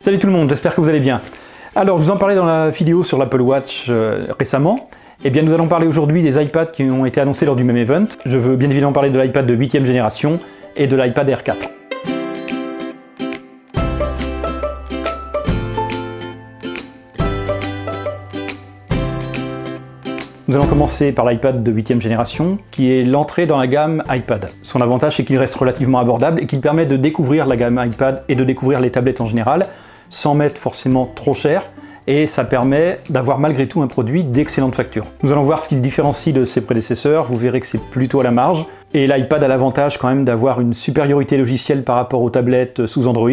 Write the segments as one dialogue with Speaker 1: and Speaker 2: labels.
Speaker 1: Salut tout le monde, j'espère que vous allez bien. Alors, je vous en parlais dans la vidéo sur l'Apple Watch récemment. Eh bien, nous allons parler aujourd'hui des iPads qui ont été annoncés lors du même event. Je veux bien évidemment parler de l'iPad de 8e génération et de l'iPad Air 4. Nous allons commencer par l'iPad de 8e génération, qui est l'entrée dans la gamme iPad. Son avantage, c'est qu'il reste relativement abordable et qu'il permet de découvrir la gamme iPad et de découvrir les tablettes en général, sans mettre forcément trop cher, et ça permet d'avoir malgré tout un produit d'excellente facture. Nous allons voir ce qui le différencie de ses prédécesseurs, vous verrez que c'est plutôt à la marge, et l'iPad a l'avantage quand même d'avoir une supériorité logicielle par rapport aux tablettes sous Android.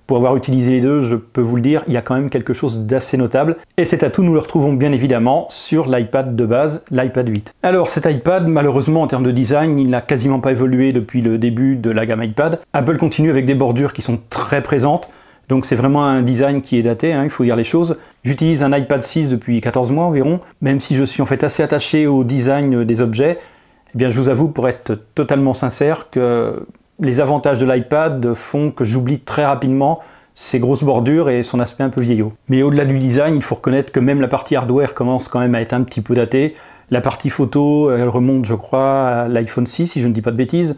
Speaker 1: Pour avoir utilisé les deux, je peux vous le dire, il y a quand même quelque chose d'assez notable. Et cet atout, nous le retrouvons bien évidemment sur l'iPad de base, l'iPad 8. Alors cet iPad, malheureusement en termes de design, il n'a quasiment pas évolué depuis le début de la gamme iPad. Apple continue avec des bordures qui sont très présentes, donc c'est vraiment un design qui est daté, il faut dire les choses. J'utilise un iPad 6 depuis 14 mois environ, même si je suis en fait assez attaché au design des objets, eh bien je vous avoue, pour être totalement sincère, que les avantages de l'iPad font que j'oublie très rapidement ses grosses bordures et son aspect un peu vieillot. Mais au-delà du design, il faut reconnaître que même la partie hardware commence quand même à être un petit peu datée. La partie photo, elle remonte, je crois, à l'iPhone 6, si je ne dis pas de bêtises,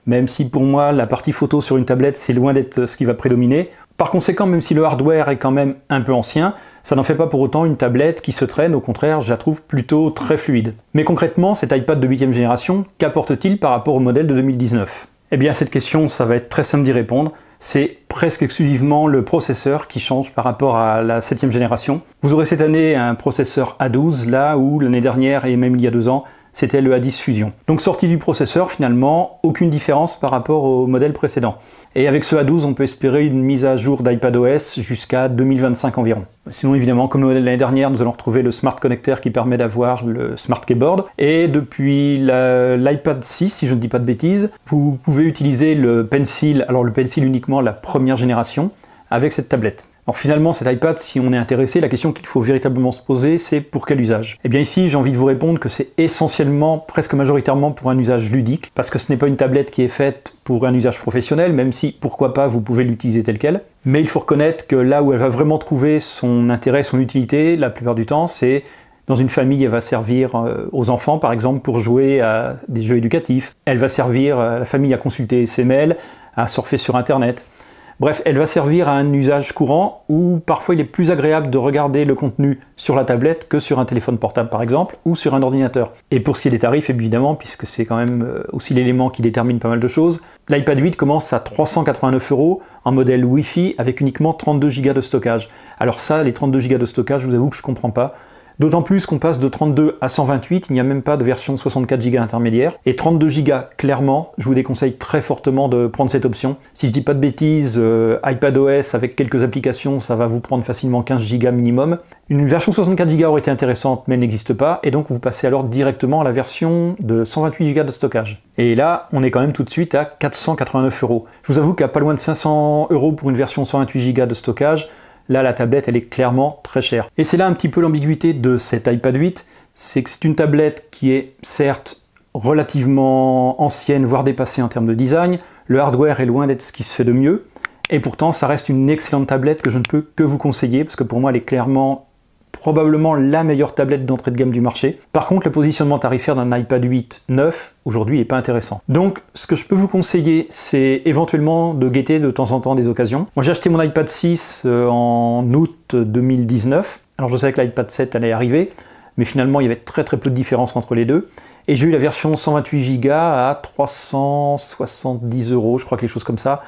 Speaker 1: même si pour moi, la partie photo sur une tablette, c'est loin d'être ce qui va prédominer. Par conséquent, même si le hardware est quand même un peu ancien, ça n'en fait pas pour autant une tablette qui se traîne, au contraire, je la trouve plutôt très fluide. Mais concrètement, cet iPad de 8e génération, qu'apporte-t-il par rapport au modèle de 2019 ? Eh bien, cette question, ça va être très simple d'y répondre. C'est presque exclusivement le processeur qui change par rapport à la 7e génération. Vous aurez cette année un processeur A12, là où l'année dernière, et même il y a 2 ans, c'était le A10 Fusion. Donc sortie du processeur, finalement, aucune différence par rapport au modèle précédent. Et avec ce A12, on peut espérer une mise à jour d'iPadOS jusqu'à 2025 environ. Sinon, évidemment, comme le modèle de l'année dernière, nous allons retrouver le Smart Connector qui permet d'avoir le Smart Keyboard. Et depuis l'iPad 6, si je ne dis pas de bêtises, vous pouvez utiliser le Pencil, alors le Pencil uniquement la première génération, avec cette tablette. Alors finalement, cet iPad, si on est intéressé, la question qu'il faut véritablement se poser, c'est pour quel usage? Eh bien ici, j'ai envie de vous répondre que c'est essentiellement, presque majoritairement pour un usage ludique, parce que ce n'est pas une tablette qui est faite pour un usage professionnel, même si, pourquoi pas, vous pouvez l'utiliser tel quel. Mais il faut reconnaître que là où elle va vraiment trouver son intérêt, son utilité, la plupart du temps, c'est dans une famille, elle va servir aux enfants, par exemple, pour jouer à des jeux éducatifs. Elle va servir à la famille à consulter ses mails, à surfer sur Internet. Bref, elle va servir à un usage courant où parfois il est plus agréable de regarder le contenu sur la tablette que sur un téléphone portable par exemple, ou sur un ordinateur. Et pour ce qui est des tarifs évidemment, puisque c'est quand même aussi l'élément qui détermine pas mal de choses, l'iPad 8 commence à 389 € en modèle Wi-Fi avec uniquement 32 Go de stockage. Alors ça, les 32 Go de stockage, je vous avoue que je comprends pas. D'autant plus qu'on passe de 32 à 128, il n'y a même pas de version 64 Go intermédiaire. Et 32 Go, clairement, je vous déconseille très fortement de prendre cette option. Si je dis pas de bêtises, iPadOS avec quelques applications, ça va vous prendre facilement 15 Go minimum. Une version 64 Go aurait été intéressante, mais elle n'existe pas, et donc vous passez alors directement à la version de 128 Go de stockage. Et là, on est quand même tout de suite à 489 €. Je vous avoue qu'à pas loin de 500 € pour une version 128 Go de stockage, là, la tablette, elle est clairement très chère. Et c'est là un petit peu l'ambiguïté de cet iPad 8, c'est que c'est une tablette qui est certes relativement ancienne, voire dépassée en termes de design. Le hardware est loin d'être ce qui se fait de mieux. Et pourtant, ça reste une excellente tablette que je ne peux que vous conseiller, parce que pour moi, elle est clairement probablement la meilleure tablette d'entrée de gamme du marché. Par contre, le positionnement tarifaire d'un iPad 8 neuf, aujourd'hui, n'est pas intéressant. Donc, ce que je peux vous conseiller, c'est éventuellement de guetter de temps en temps des occasions. Moi, j'ai acheté mon iPad 6 en août 2019. Alors, je savais que l'iPad 7 allait arriver, mais finalement, il y avait très peu de différence entre les deux. Et j'ai eu la version 128 Go à 370 €, je crois, quelque chose comme ça.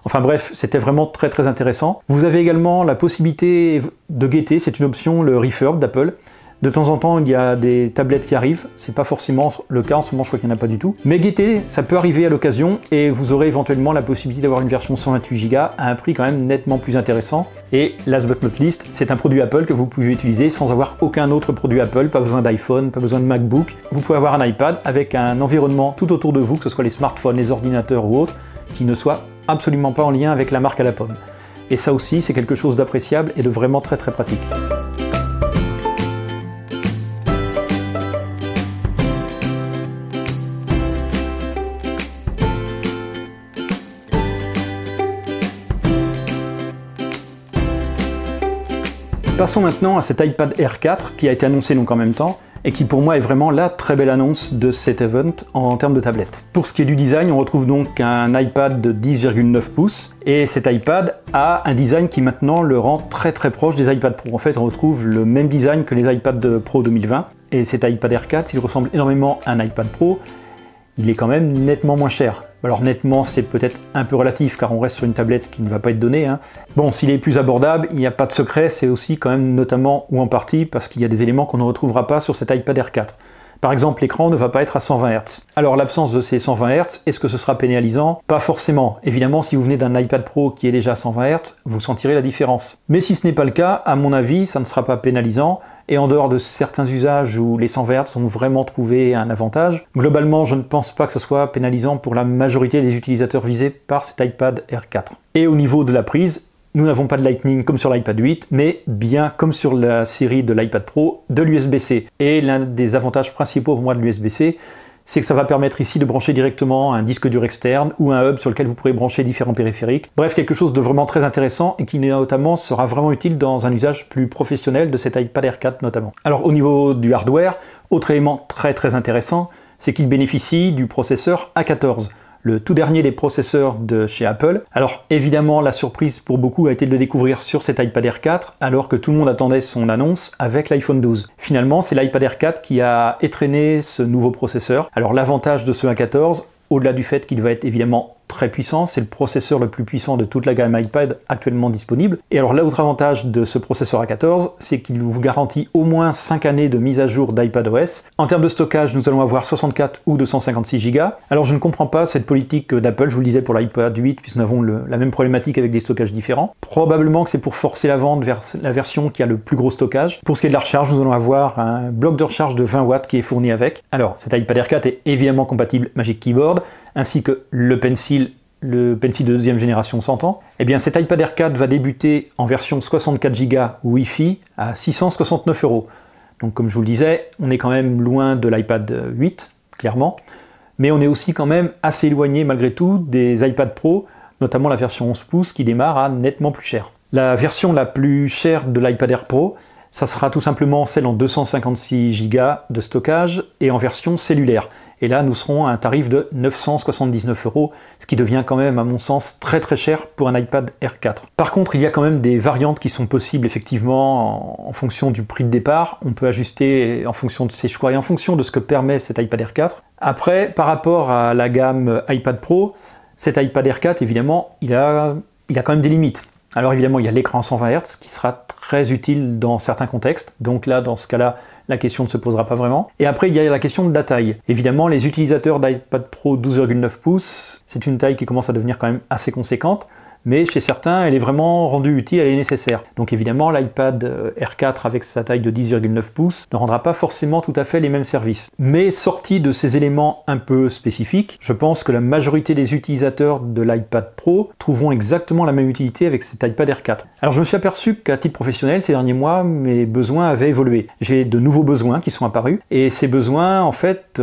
Speaker 1: Enfin bref, c'était vraiment très intéressant. Vous avez également la possibilité de guetter, c'est une option, le Refurb d'Apple. De temps en temps, il y a des tablettes qui arrivent, c'est pas forcément le cas, en ce moment je crois qu'il n'y en a pas du tout. Mais guetter, ça peut arriver à l'occasion, et vous aurez éventuellement la possibilité d'avoir une version 128 Go à un prix quand même nettement plus intéressant. Et last but not least, c'est un produit Apple que vous pouvez utiliser sans avoir aucun autre produit Apple, pas besoin d'iPhone, pas besoin de MacBook. Vous pouvez avoir un iPad avec un environnement tout autour de vous, que ce soit les smartphones, les ordinateurs ou autres, qui ne soit absolument pas en lien avec la marque à la pomme. Et ça aussi, c'est quelque chose d'appréciable et de vraiment très pratique. Passons maintenant à cet iPad Air 4 qui a été annoncé donc en même temps et qui pour moi est vraiment la très belle annonce de cet event en termes de tablette. Pour ce qui est du design, on retrouve donc un iPad de 10,9 pouces et cet iPad a un design qui maintenant le rend très proche des iPad Pro. En fait, on retrouve le même design que les iPad Pro 2020 et cet iPad Air 4, il ressemble énormément à un iPad Pro, il est quand même nettement moins cher. Alors nettement, c'est peut-être un peu relatif car on reste sur une tablette qui ne va pas être donnée. Bon, s'il est plus abordable, il n'y a pas de secret, c'est aussi quand même notamment ou en partie parce qu'il y a des éléments qu'on ne retrouvera pas sur cet iPad Air 4. Par exemple, l'écran ne va pas être à 120 Hz. Alors l'absence de ces 120 Hz, est-ce que ce sera pénalisant? Pas forcément. Évidemment, si vous venez d'un iPad Pro qui est déjà à 120 Hz, vous sentirez la différence. Mais si ce n'est pas le cas, à mon avis, ça ne sera pas pénalisant. Et en dehors de certains usages où les 120 Hz ont vraiment trouvé un avantage, globalement, je ne pense pas que ce soit pénalisant pour la majorité des utilisateurs visés par cet iPad Air 4. Et au niveau de la prise, nous n'avons pas de Lightning comme sur l'iPad 8, mais bien comme sur la série de l'iPad Pro, de l'USB-C. Et l'un des avantages principaux pour moi de l'USB-C, c'est que ça va permettre ici de brancher directement un disque dur externe ou un hub sur lequel vous pourrez brancher différents périphériques. Bref, quelque chose de vraiment très intéressant et qui notamment sera vraiment utile dans un usage plus professionnel de cet iPad Air 4 notamment. Alors au niveau du hardware, autre élément très intéressant, c'est qu'il bénéficie du processeur A14. Le tout dernier des processeurs de chez Apple. Alors évidemment, la surprise pour beaucoup a été de le découvrir sur cet iPad Air 4, alors que tout le monde attendait son annonce avec l'iPhone 12. Finalement, c'est l'iPad Air 4 qui a étraîné ce nouveau processeur. Alors l'avantage de ce A14, au-delà du fait qu'il va être évidemment très puissant, c'est le processeur le plus puissant de toute la gamme iPad actuellement disponible. Et alors l'autre avantage de ce processeur A14, c'est qu'il vous garantit au moins 5 années de mise à jour d'iPadOS. En termes de stockage, nous allons avoir 64 ou 256 Go. Alors je ne comprends pas cette politique d'Apple, je vous le disais pour l'iPad 8, puisque nous avons la même problématique avec des stockages différents. Probablement que c'est pour forcer la vente vers la version qui a le plus gros stockage. Pour ce qui est de la recharge, nous allons avoir un bloc de recharge de 20 watts qui est fourni avec. Alors cet iPad Air 4 est évidemment compatible Magic Keyboard, ainsi que le Pencil de deuxième génération s'entend. Eh bien cet iPad Air 4 va débuter en version 64 Go Wi-Fi à 669 €. Donc comme je vous le disais, on est quand même loin de l'iPad 8, clairement, mais on est aussi quand même assez éloigné malgré tout des iPad Pro, notamment la version 11 pouces qui démarre à nettement plus cher. La version la plus chère de l'iPad Air Pro, ça sera tout simplement celle en 256 Go de stockage et en version cellulaire. Et là, nous serons à un tarif de 979 €, ce qui devient quand même, à mon sens, très cher pour un iPad Air 4. Par contre, il y a quand même des variantes qui sont possibles, effectivement, en fonction du prix de départ. On peut ajuster en fonction de ses choix et en fonction de ce que permet cet iPad Air 4. Après, par rapport à la gamme iPad Pro, cet iPad Air 4, évidemment, il a quand même des limites. Alors évidemment, il y a l'écran 120 Hz qui sera très utile dans certains contextes. Donc là, dans ce cas-là, la question ne se posera pas vraiment. Et après, il y a la question de la taille. Évidemment, les utilisateurs d'iPad Pro 12,9 pouces, c'est une taille qui commence à devenir quand même assez conséquente, mais chez certains, elle est vraiment rendue utile, elle est nécessaire. Donc évidemment, l'iPad Air 4 avec sa taille de 10,9 pouces ne rendra pas forcément tout à fait les mêmes services. Mais sorti de ces éléments un peu spécifiques, je pense que la majorité des utilisateurs de l'iPad Pro trouveront exactement la même utilité avec cet iPad Air 4. Alors je me suis aperçu qu'à titre professionnel, ces derniers mois, mes besoins avaient évolué. J'ai de nouveaux besoins qui sont apparus, et ces besoins, en fait,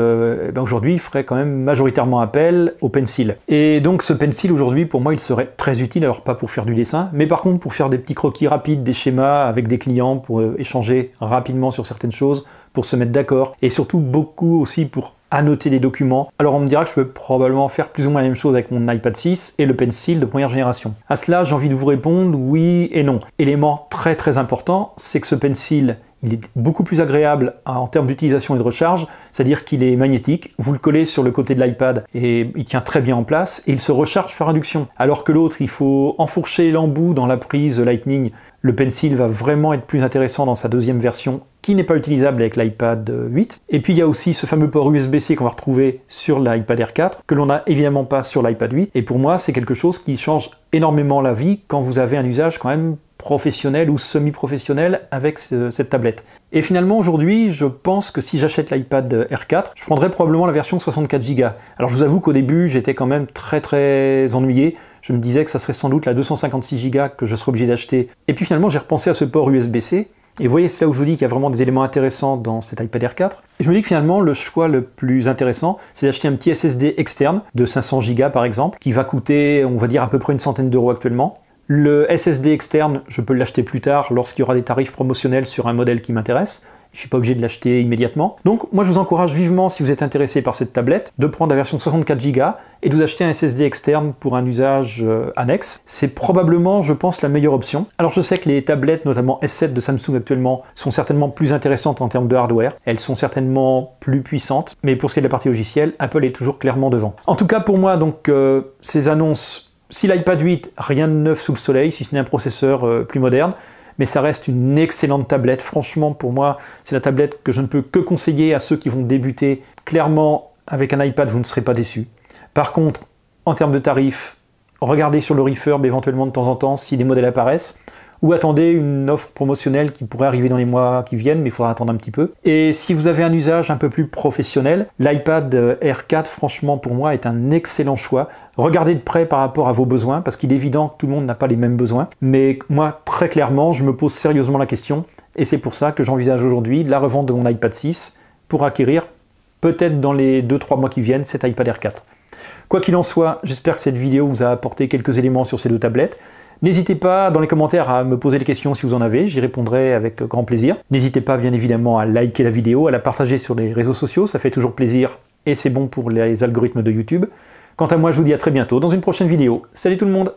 Speaker 1: aujourd'hui, feraient quand même majoritairement appel au Pencil. Et donc ce Pencil, aujourd'hui, pour moi, il serait très utile. Alors pas pour faire du dessin, mais par contre pour faire des petits croquis rapides, des schémas avec des clients, pour échanger rapidement sur certaines choses, pour se mettre d'accord, et surtout beaucoup aussi pour annoter des documents. Alors on me dira que je peux probablement faire plus ou moins la même chose avec mon iPad 6 et le Pencil de première génération. À cela, j'ai envie de vous répondre oui et non. Élément très important, c'est que ce Pencil, il est beaucoup plus agréable en termes d'utilisation et de recharge, c'est-à-dire qu'il est magnétique, vous le collez sur le côté de l'iPad et il tient très bien en place, et il se recharge par induction. Alors que l'autre, il faut enfourcher l'embout dans la prise Lightning. Le Pencil va vraiment être plus intéressant dans sa deuxième version, qui n'est pas utilisable avec l'iPad 8. Et puis il y a aussi ce fameux port USB-C qu'on va retrouver sur l'iPad Air 4, que l'on n'a évidemment pas sur l'iPad 8, et pour moi c'est quelque chose qui change énormément la vie quand vous avez un usage quand même professionnel ou semi-professionnel avec cette tablette. Et finalement aujourd'hui, je pense que si j'achète l'iPad Air 4, je prendrais probablement la version 64 Go. Alors je vous avoue qu'au début, j'étais quand même très ennuyé. Je me disais que ça serait sans doute la 256 Go que je serais obligé d'acheter. Et puis finalement, j'ai repensé à ce port USB-C. Et vous voyez, c'est là où je vous dis qu'il y a vraiment des éléments intéressants dans cet iPad Air 4. Et je me dis que finalement, le choix le plus intéressant, c'est d'acheter un petit SSD externe de 500 Go par exemple, qui va coûter, on va dire, à peu près une centaine d'euros actuellement. Le SSD externe, je peux l'acheter plus tard lorsqu'il y aura des tarifs promotionnels sur un modèle qui m'intéresse. Je ne suis pas obligé de l'acheter immédiatement. Donc moi je vous encourage vivement, si vous êtes intéressé par cette tablette, de prendre la version 64 Go et de vous acheter un SSD externe pour un usage annexe. C'est probablement, je pense, la meilleure option. Alors je sais que les tablettes, notamment S7 de Samsung actuellement, sont certainement plus intéressantes en termes de hardware. Elles sont certainement plus puissantes, mais pour ce qui est de la partie logicielle, Apple est toujours clairement devant. En tout cas pour moi, donc ces annonces, si l'iPad 8, rien de neuf sous le soleil, si ce n'est un processeur plus moderne, mais ça reste une excellente tablette. Franchement, pour moi, c'est la tablette que je ne peux que conseiller à ceux qui vont débuter. Clairement, avec un iPad, vous ne serez pas déçus. Par contre, en termes de tarifs, regardez sur le refurb éventuellement de temps en temps si des modèles apparaissent, ou attendez une offre promotionnelle qui pourrait arriver dans les mois qui viennent, mais il faudra attendre un petit peu. Et si vous avez un usage un peu plus professionnel, l'iPad Air 4, franchement, pour moi, est un excellent choix. Regardez de près par rapport à vos besoins, parce qu'il est évident que tout le monde n'a pas les mêmes besoins. Mais moi, très clairement, je me pose sérieusement la question, et c'est pour ça que j'envisage aujourd'hui la revente de mon iPad 6 pour acquérir, peut-être dans les 2-3 mois qui viennent, cet iPad Air 4. Quoi qu'il en soit, j'espère que cette vidéo vous a apporté quelques éléments sur ces deux tablettes. N'hésitez pas dans les commentaires à me poser des questions si vous en avez, j'y répondrai avec grand plaisir. N'hésitez pas bien évidemment à liker la vidéo, à la partager sur les réseaux sociaux, ça fait toujours plaisir et c'est bon pour les algorithmes de YouTube. Quant à moi, je vous dis à très bientôt dans une prochaine vidéo. Salut tout le monde!